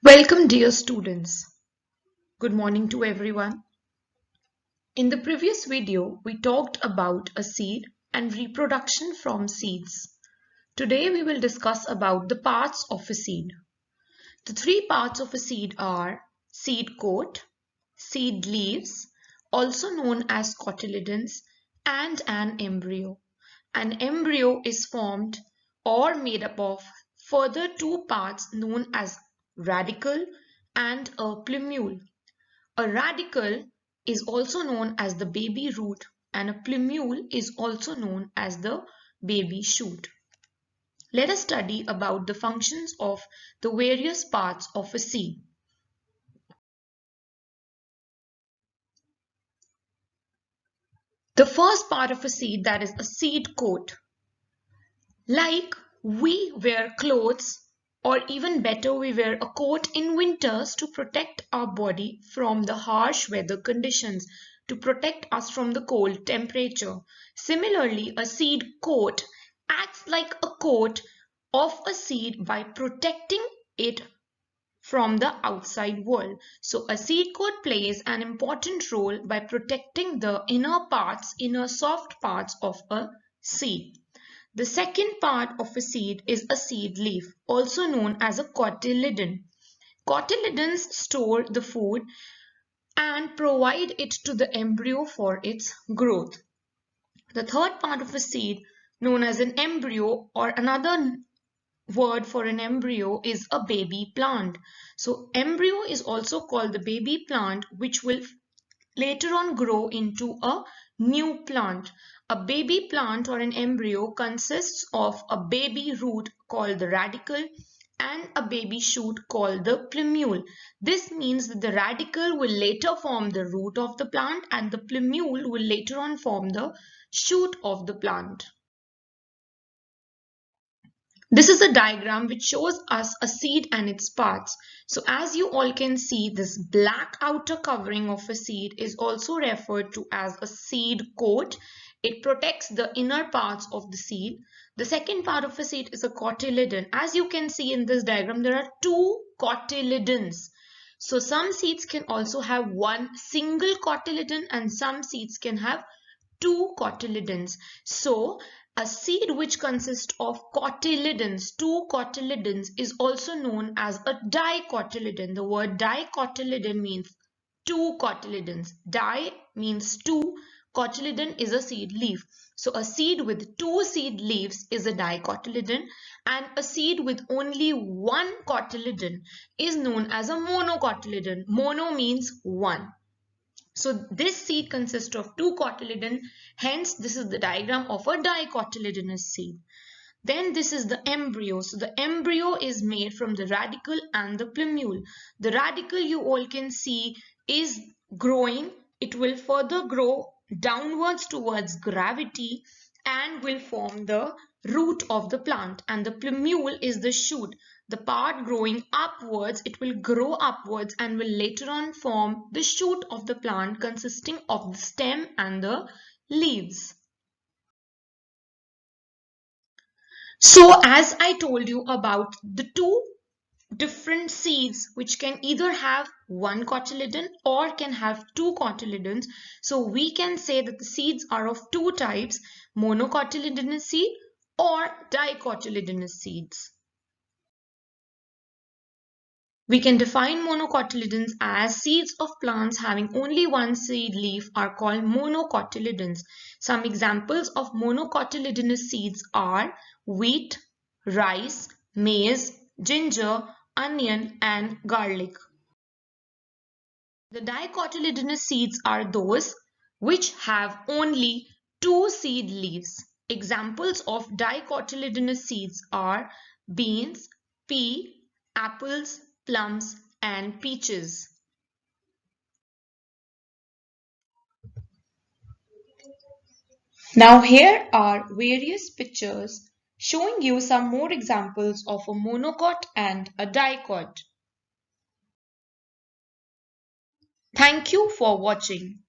Welcome, dear students. Good morning to everyone. In the previous video, we talked about a seed and reproduction from seeds. Today, we will discuss about the parts of a seed. The three parts of a seed are seed coat, seed leaves, also known as cotyledons, and an embryo. An embryo is formed or made up of further two parts known as radicle and a plumule. A radicle is also known as the baby root and a plumule is also known as the baby shoot. Let us study about the functions of the various parts of a seed. The first part of a seed, that is a seed coat. Like we wear clothes, or even better, we wear a coat in winters to protect our body from the harsh weather conditions, to protect us from the cold temperature. Similarly, a seed coat acts like a coat of a seed by protecting it from the outside world. So a seed coat plays an important role by protecting the inner soft parts of a seed. The second part of a seed is a seed leaf, also known as a cotyledon. Cotyledons store the food and provide it to the embryo for its growth. The third part of a seed, known as an embryo, or another word for an embryo, is a baby plant. So embryo is also called the baby plant, which will later on grow into a new plant. A baby plant or an embryo consists of a baby root called the radicle and a baby shoot called the plumule. This means that the radicle will later form the root of the plant and the plumule will later on form the shoot of the plant. This is a diagram which shows us a seed and its parts. So as you all can see, this black outer covering of a seed is also referred to as a seed coat. It protects the inner parts of the seed. The second part of a seed is a cotyledon. As you can see in this diagram, there are two cotyledons. So some seeds can also have one single cotyledon and some seeds can have two cotyledons. So a seed which consists of cotyledons, two cotyledons, is also known as a dicotyledon. The word dicotyledon means two cotyledons. Di means two. Cotyledon is a seed leaf. So a seed with two seed leaves is a dicotyledon, and a seed with only one cotyledon is known as a monocotyledon. Mono means one. So this seed consists of two cotyledons, hence this is the diagram of a dicotyledonous seed. Then this is the embryo. So the embryo is made from the radicle and the plumule. The radicle, you all can see, is growing. It will further grow downwards towards gravity and will form the root of the plant, and the plumule is the shoot. The part growing upwards, it will grow upwards and will later on form the shoot of the plant consisting of the stem and the leaves. So as I told you about the two different seeds which can either have one cotyledon or can have two cotyledons, so we can say that the seeds are of two types: monocotyledonous seed or dicotyledonous seeds. We can define monocotyledons as seeds of plants having only one seed leaf are called monocotyledons. Some examples of monocotyledonous seeds are wheat, rice, maize, ginger, onion, and garlic. The dicotyledonous seeds are those which have only two seed leaves. Examples of dicotyledonous seeds are beans, pea, apples, plums, and peaches. Now here are various pictures showing you some more examples of a monocot and a dicot. Thank you for watching.